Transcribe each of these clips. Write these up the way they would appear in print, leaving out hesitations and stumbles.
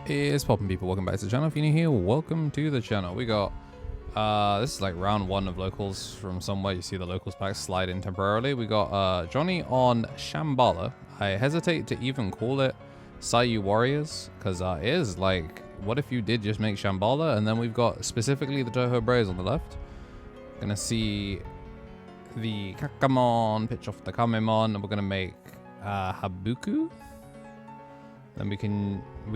It's poppin' people, welcome back to the channel. If you're new here, welcome to the channel. We got, this is like round 1 of locals from somewhere. You see the locals pack slide in temporarily. We got Johnny on Shambala. I hesitate to even call it Sayu Warriors, because it is like, what if you did just make Shambala? And then we've got specifically the Toho Braves on the left. Gonna see the Kakamon, pitch off the Kamemon, and we're gonna make Habuku. Then we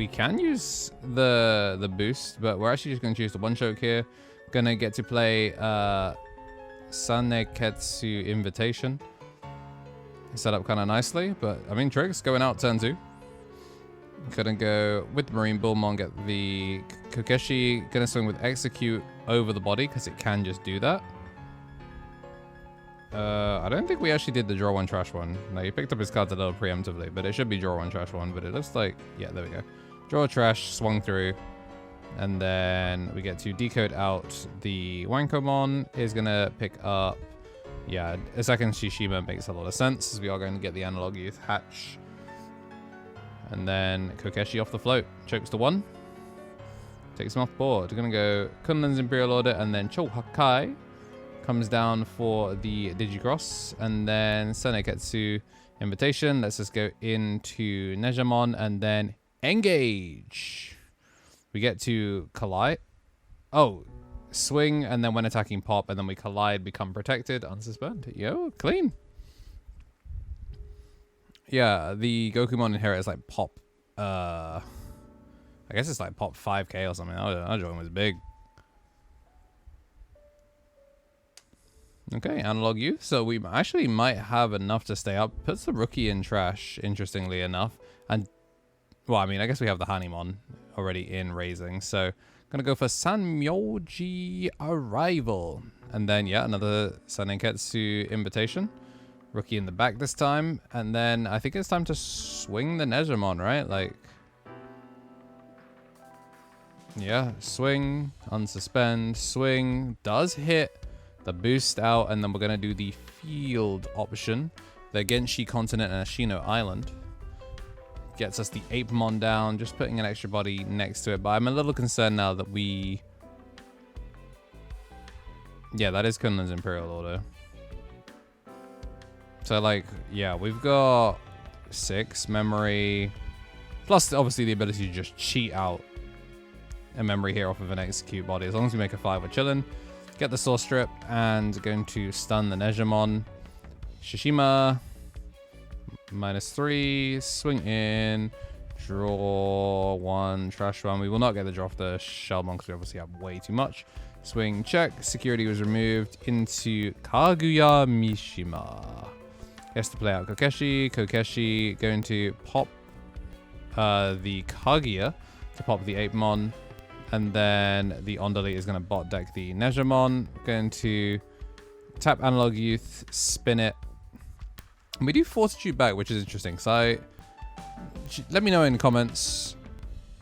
can use the boost, but we're actually just going to choose the one choke here. Gonna get to play Saneketsu Invitation. Set up kind of nicely, but I mean Triggs going out turn 2. Gonna go with Marine Bullmon, get the Kokeshi. Gonna swing with Execute over the body because it can just do that. I don't think we actually did the draw 1 trash 1. No, he picked up his cards a little preemptively, but it should be draw 1 trash 1, but it looks like, yeah, there we go. Draw trash, swung through, and then we get to decode out the Wankomon. Is gonna pick up, yeah, a second Shishima makes a lot of sense, as we are going to get the Analog Youth hatch. And then Kokeshi off the float, chokes to 1. Takes him off board. We're gonna go Kunlun's Imperial Order, and then Chohakai comes down for the Digicross, and then Saneketsu Invitation. Let's just go into Nejamon, and then engage. We get to collide. Oh, swing, and then when attacking pop, and then we collide, become protected, unsuspend. Yo, clean. Yeah, the Gokumon inherit is like pop. I guess it's like pop 5k or something. Our joint was big. Okay, Analog Youth. So we actually might have enough to stay up. Puts the rookie in trash, interestingly enough. And, well, I mean, I guess we have the Hanimon already in raising. So, gonna go for Sanmyoji Arrival. And then, yeah, another Sanenketsu Invitation. Rookie in the back this time. And then I think it's time to swing the Nejamon, right? Like, yeah, swing, unsuspend, swing. Does hit the boost out, and then we're going to do the field option. The Genshi Continent and Ashino Island. Gets us the Apemon down, just putting an extra body next to it. But I'm a little concerned now that we... Yeah, that is Kunlun's Imperial Order. So, like, yeah, we've got 6 memory. Plus, obviously, the ability to just cheat out a memory here off of an execute body. As long as we make a 5, we're chilling. Get the Source Strip, and going to stun the Nejamon. Shishima, -3, swing in, draw 1, trash 1. We will not get the draw off the Shellmon because we obviously have way too much. Swing, check, security was removed into Kaguya Mishima. He has to play out Kokeshi. Kokeshi going to pop the Kaguya to pop the Apemon. And then the Ondali is going to bot deck the Nejamon. Going to tap Analog Youth, spin it. And we do Fortitude back, which is interesting. So let me know in the comments.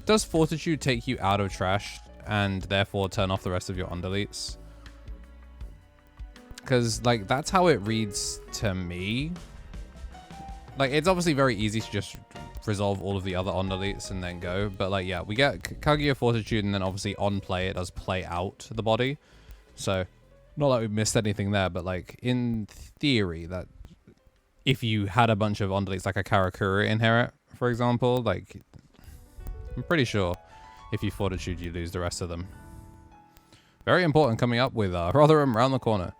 Does Fortitude take you out of trash and therefore turn off the rest of your Ondalites? Because, like, that's how it reads to me. Like, it's obviously very easy to just resolve all of the other Ondalites and then go. But, like, yeah, we get Kaguya Fortitude, and then obviously on play, it does play out the body. So, not like we missed anything there, but, like, in theory, that if you had a bunch of Ondalites, like a Karakura inherit, for example, like, I'm pretty sure if you Fortitude, you lose the rest of them. Very important coming up with Rotherham around the corner.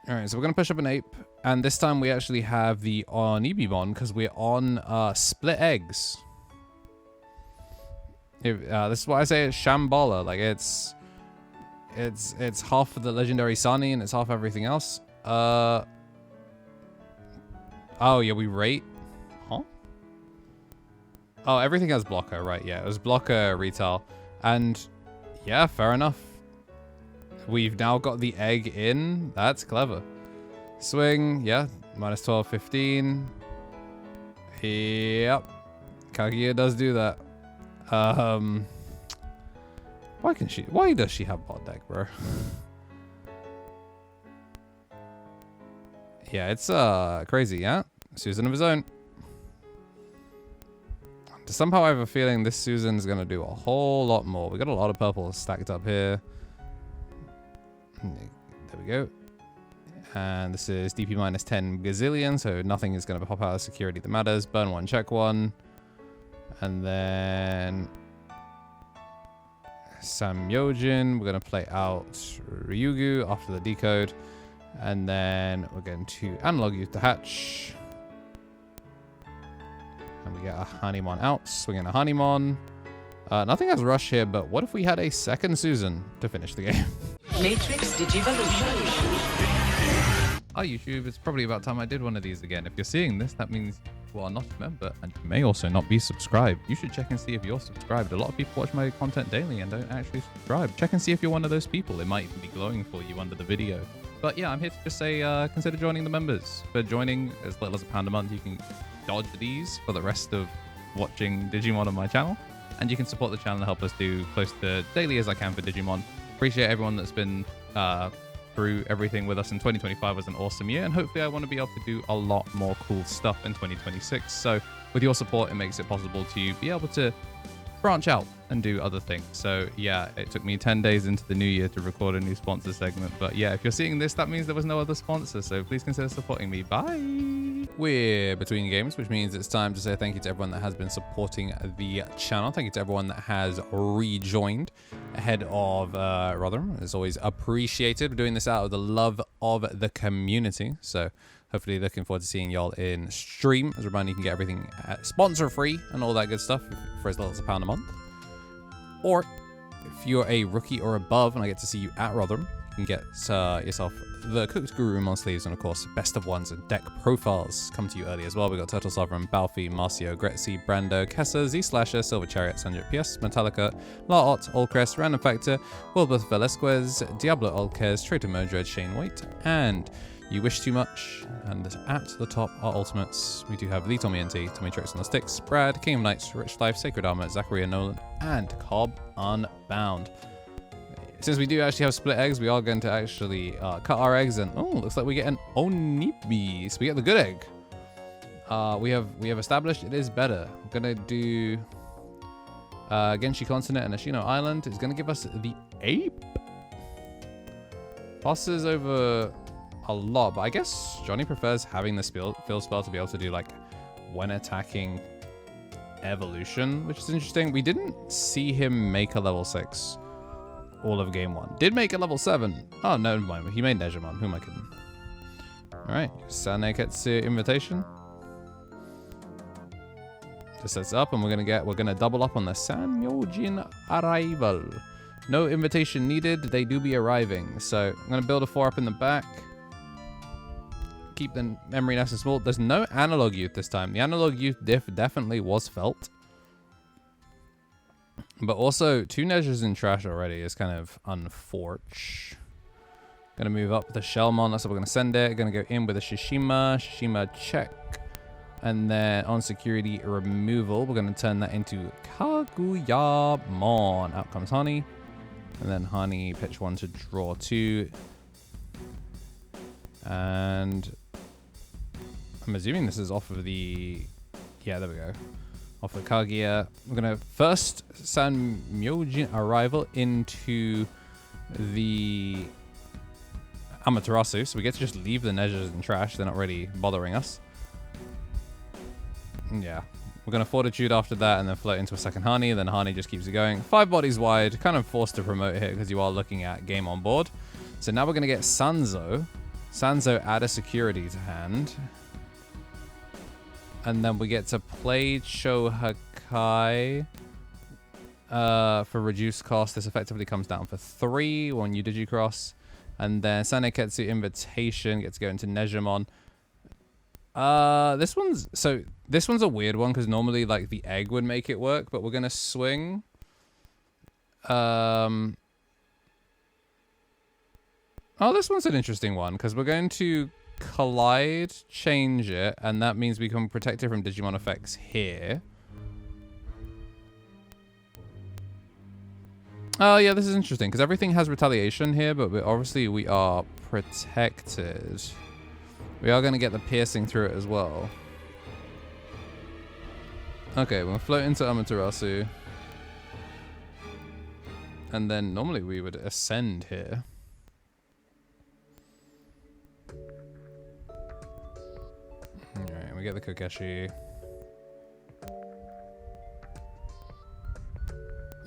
Alright, so we're going to push up an Ape, and this time we actually have the Onibimon, because we're on Split Eggs. This is why I say it's Shambala. Like, it's half of the Legendary Sunny, and it's half everything else. Oh, yeah, we rate. Huh? Oh, everything has blocker, right, yeah. It was blocker retail. And, yeah, fair enough. We've now got the egg in. That's clever. Swing, yeah. -12, 15. Yep. Kaguya does do that. Why does she have bot deck, bro? Yeah, it's crazy, yeah? Susan of his own. Somehow I have a feeling this Susan's going to do a whole lot more. We got a lot of purple stacked up here. There we go. And this is DP minus 10 gazillion, so nothing is going to pop out of security that matters. Burn one, check one. And then Samyojin, we're going to play out Ryugu after the decode. And then we're going to analog youth to hatch. And we get a Hanimon out, swinging a Hanimon. Nothing has rush here, but what if we had a second Susan to finish the game? Matrix Digivolution. Hi YouTube, it's probably about time I did one of these again. If you're seeing this, that means you are not a member and you may also not be subscribed. You should check and see if you're subscribed. A lot of people watch my content daily and don't actually subscribe. Check and see if you're one of those people. It might even be glowing for you under the video. But yeah, I'm here to just say consider joining the members. For joining as little as £1 a month, you can dodge these for the rest of watching Digimon on my channel. And you can support the channel and help us do close to daily as I can for Digimon. Appreciate everyone that's been through everything with us in 2025 was an awesome year, and hopefully I want to be able to do a lot more cool stuff in 2026. So with your support, it makes it possible to be able to branch out and do other things. So yeah, it took me 10 days into the new year to record a new sponsor segment, but yeah, if you're seeing this, that means there was no other sponsor, so please consider supporting me. Bye. We're between games, which means it's time to say thank you to everyone that has been supporting the channel. Thank you to everyone that has rejoined ahead of Rotherham. It's always appreciated. We're doing this out of the love of the community, so hopefully looking forward to seeing y'all in stream. As a reminder, you can get everything sponsor free and all that good stuff for as little as £1 a month. Or if you're a rookie or above and I get to see you at Rotherham, you can get yourself the Cooked Gurumon sleeves and of course best of ones and deck profiles come to you early as well. We've got Turtle Sovereign, Balfi, Marcio, Gretzi, Brando, Kessa, Z-Slasher, Silver Chariot, 100 PS, Metallica, Laot, Allcrest, Random Factor, Wilbeth Velasquez, Diablo Olquez, Traitor Modred, Shane Waite, and You Wish Too Much. And at the top are ultimates. We do have Lee Tommy NT, Tommy Tricks on the Sticks, Brad, King of Knights, Rich Life, Sacred Armor, Zachariah Nolan, and Cobb Unbound. Since we do actually have split eggs, we are going to actually cut our eggs, and oh, looks like we get an Onibi. So we get the good egg. We have established it is better. We're gonna do Genshi Continent and Ashino Island. It's gonna give us the ape. Passes over a lot, but I guess Johnny prefers having the fill spell to be able to do like when attacking evolution, which is interesting. We didn't see him make a level 6 all of game 1. Did make a level 7. Oh, no, never mind. He made Digimon. Who am I kidding? Alright, Saneketsu Invitation. Just sets up, and we're gonna double up on the Sanyojin Arrival. No invitation needed. They do be arriving. So I'm gonna build a 4 up in the back. Keep the memory nice and small. There's no analog youth this time. The analog youth diff definitely was felt. But also, 2 Nezhas in trash already is kind of unfortunate. Gonna move up the Shellmon. That's what we're gonna send it. Gonna go in with a Shishima check. And then on security removal, we're gonna turn that into Kaguyamon. Out comes Honey. And then Honey pitch 1 to draw 2. And I'm assuming this is off of the... Yeah, there we go. Off the Kaguya. We're going to first send Myojin Arrival into the Amaterasu. So we get to just leave the Nezhas in trash. They're not really bothering us. Yeah. We're going to Fortitude after that and then float into a second Hani. Then Hani just keeps it going. 5 bodies wide. Kind of forced to promote here because you are looking at game on board. So now we're going to get Sanzo. Sanzo add a security to hand. And then we get to play Chohakai for reduced cost. This effectively comes down for 3 when you Digicross. And then Saneketsu Invitation gets to go into Nejimon. This one's a weird one because normally like the egg would make it work, but we're gonna swing. Oh, this one's an interesting one because we're going to collide, change it, and that means we can protect it from Digimon effects here. Oh, yeah, this is interesting because everything has retaliation here, but obviously we are protected. We are going to get the piercing through it as well. Okay, we'll float into Amaterasu. And then normally we would ascend here. Alright, we get the Kokeshi.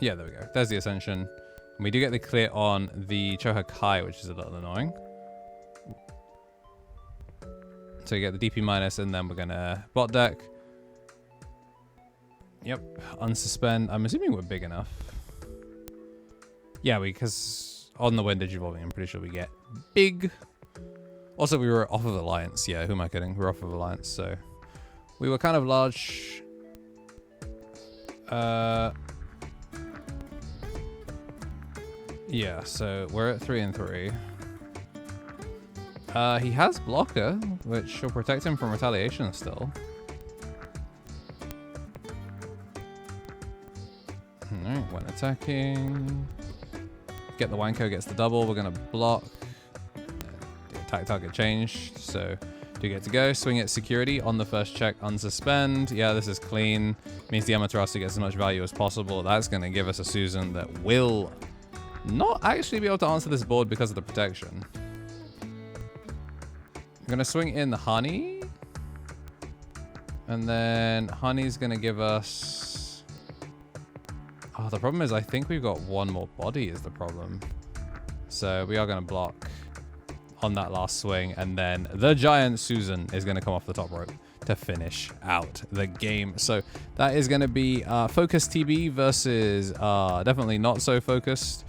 Yeah, there we go. There's the ascension. And we do get the clear on the Chohakai, which is a little annoying. So you get the DP minus, and then we're gonna bot deck. Yep, unsuspend. I'm assuming we're big enough. Yeah, because on the wind digivolving, I'm pretty sure we get big. Also, we were off of Alliance. Yeah, who am I kidding? We're off of Alliance, so we were kind of large. Yeah, so we're at 3 and 3. He has blocker, which will protect him from retaliation still. Alright, when attacking. Get the Wanko, gets the double. We're going to block. The attack target changed, so do get to go. Swing at security on the first check, unsuspend. Yeah, this is clean. Means the Amaterasu gets as much value as possible. That's going to give us a Susan that will not actually be able to answer this board because of the protection. I'm going to swing in the Honey. And then Honey's going to give us... Oh, the problem is I think we've got one more body is the problem. So we are going to block on that last swing. And then the giant Susan is going to come off the top rope to finish out the game. So that is going to be Focus TB versus definitely not so focused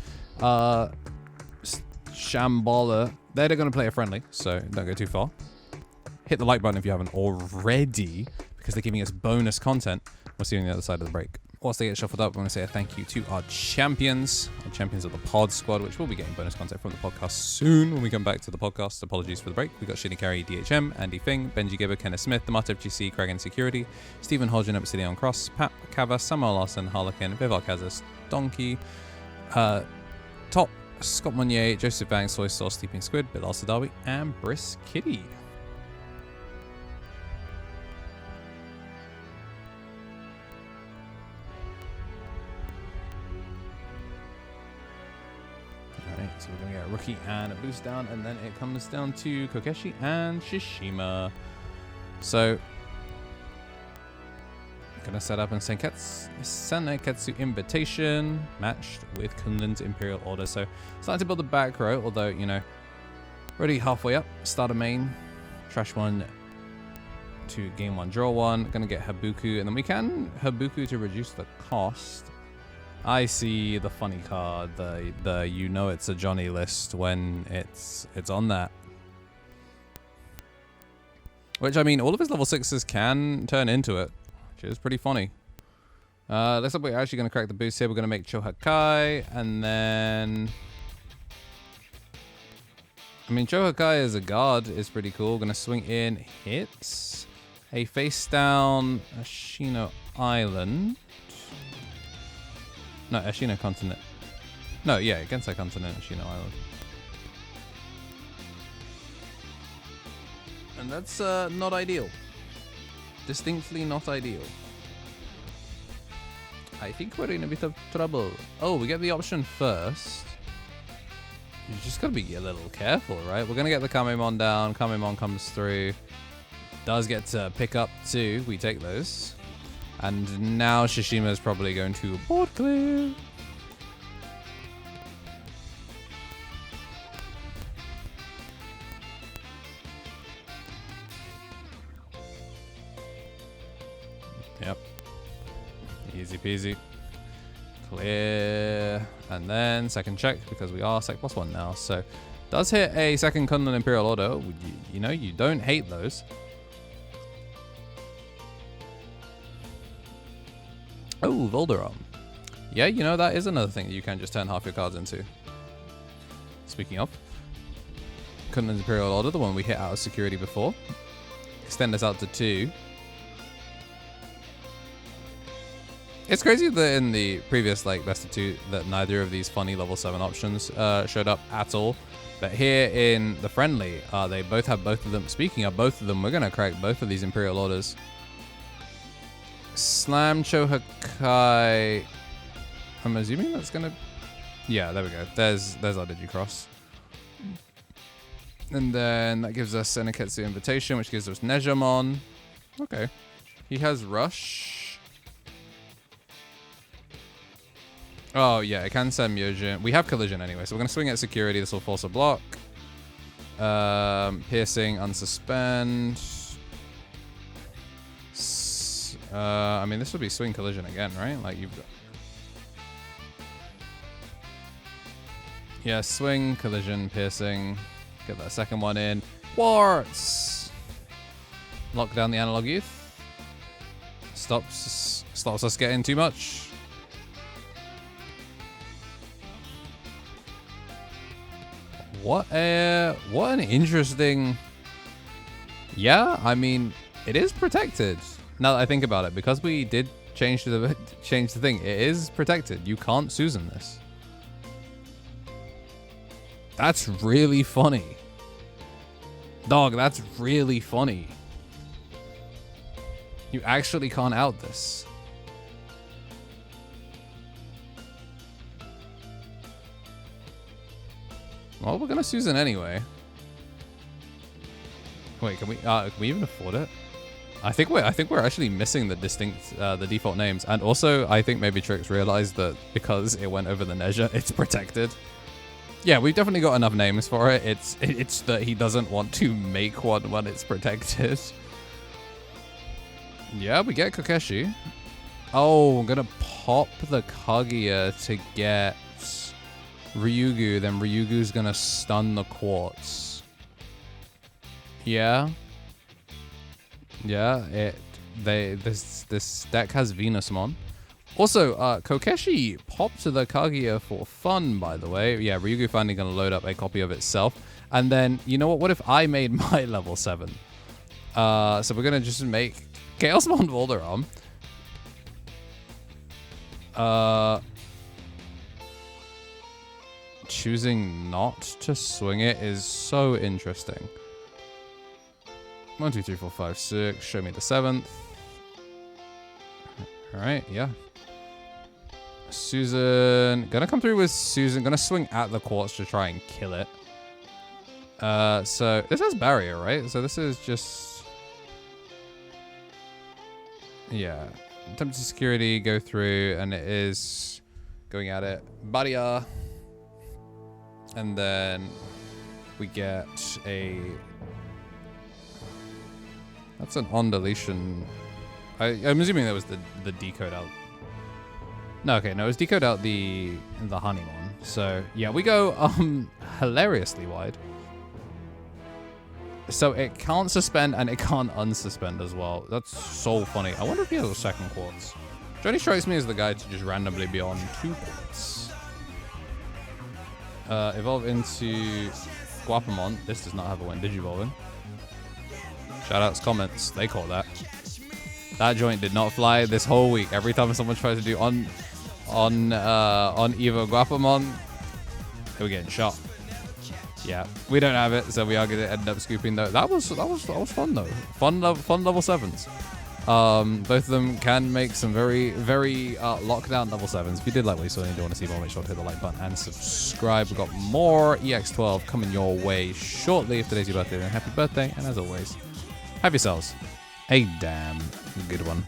Shambala. They're going to play a friendly, so don't go too far. Hit the like button if you haven't already, because they're giving us bonus content. We'll see you on the other side of the break. Whilst they get shuffled up, I want to say a thank you to our champions of the pod squad, which will be getting bonus content from the podcast soon when we come back to the podcast. Apologies for the break. We've got Shinny Carey, DHM, Andy Fing, Benji Gibber, Kenneth Smith, the Mato FGC, Craig and Security, Stephen Hodgin, Obsidian Cross, Pat Kava, Samuel Larson, Harlequin, Vivar Kazas, Donkey, Top, Scott Monnier, Joseph Vang, Soy Sauce, Sleeping Squid, Bill Sadawi, and Briss Kitty. Alright, so we're going to get a rookie and a boost down, and then it comes down to Kokeshi and Shishima. So, gonna set up in Senketsu Invitation, matched with Kunlun's Imperial Order. So, starting to build the back row, although, you know, already halfway up. Start a main, trash one to game one, draw one. Gonna get Habuku, and then we can Habuku to reduce the cost. I see the funny card, the you know it's a Johnny list when it's on that. Which, I mean, all of his level 6s can turn into it. Which is pretty funny. Looks like we're actually going to crack the boost here. We're going to make Chohakai, and then... I mean, Chohakai as a guard is pretty cool. Going to swing in, hits a face down Ashino Island. No, Ashino Continent. No, yeah, Gensai Continent, Ashino Island. And that's not ideal. Distinctly not ideal. I think we're in a bit of trouble. Oh, we get the option first. You just gotta be a little careful, right? We're gonna get the Kamemon down. Kamemon comes through. Does get to pick up 2. We take those. And now Shishima is probably going to board clear. Yep. Easy peasy. Clear. And then second check, because we are sec +1 now. So does hit a second Kunlun Imperial Order. You know, you don't hate those. Oh, Volderon. Yeah, you know, that is another thing that you can just turn half your cards into. Speaking of, Kunlun's Imperial Order, the one we hit out of security before. Extend this out to 2. It's crazy that in the previous, like, best of 2, that neither of these funny level 7 options showed up at all. But here in the friendly, they both have both of them. Speaking of both of them, we're going to crack both of these Imperial Orders. Slam Chohakai. I'm assuming that's gonna. Yeah, there we go. There's our Digicross. And then that gives us Seneketsu Invitation, which gives us Nejamon. Okay. He has Rush. Oh, yeah, it can send Myojin. We have Collision anyway, so we're going to swing at Security. This will force a block. Piercing, Unsuspend. I mean, this would be Swing Collision again, right? Like, you've got... Yeah, Swing, Collision, Piercing. Get that second one in. Warts! Lock down the Analog Youth. Stops us getting too much. What an interesting... Yeah, I mean, it is protected. Now that I think about it, because we did change the thing, it is protected. You can't Susan this. That's really funny. Dog, that's really funny. You actually can't out this. Well, we're gonna Susan anyway. Wait, can we even afford it? I think we're actually missing the the default names, and also I think maybe Trix realized that because it went over the Neja, it's protected. Yeah, we've definitely got enough names for it. It's that he doesn't want to make one when it's protected. Yeah, we get Kokeshi. Oh, I'm gonna pop the Kaguya to get Ryugu, then Ryugu's gonna stun the Quartz. Yeah. Yeah, this deck has Venusmon. Also, Kokeshi popped the Kaguya for fun, by the way. Yeah, Ryugu finally gonna load up a copy of itself. And then, you know what? What if I made my level 7? So we're gonna just make Chaosmon Volderom. Choosing not to swing it is so interesting. 1, 2, 3, 4, 5, 6. Show me the 7th. Alright, yeah. Susan. Gonna come through with Susan. Gonna swing at the Quartz to try and kill it. So this has barrier, right? So this is just... Yeah. Attempt to security, go through, and it is going at it. Barrier. And then we get a... That's an on deletion. I'm assuming that was the decode out. No, okay, no, it was decode out the Honeymon. So yeah, we go hilariously wide. So it can't suspend and it can't unsuspend as well. That's so funny. I wonder if he has a second Quartz. Johnny strikes me as the guy to just randomly be on 2 Quartz. Evolve into Guapamon. This does not have a win. Digivolving. Shoutouts, comments. They call that. That joint did not fly this whole week. Every time someone tries to do on Evo Guapamon, they were getting shot. Yeah, we don't have it, so we are gonna end up scooping though. That was fun though. Fun level 7s. Both of them can make some very lockdown level 7s. If you did like what you saw and you do want to see more, make sure to hit the like button and subscribe. We've got more EX12 coming your way shortly. If today's your birthday, then happy birthday, and as always, have yourselves a damn good one.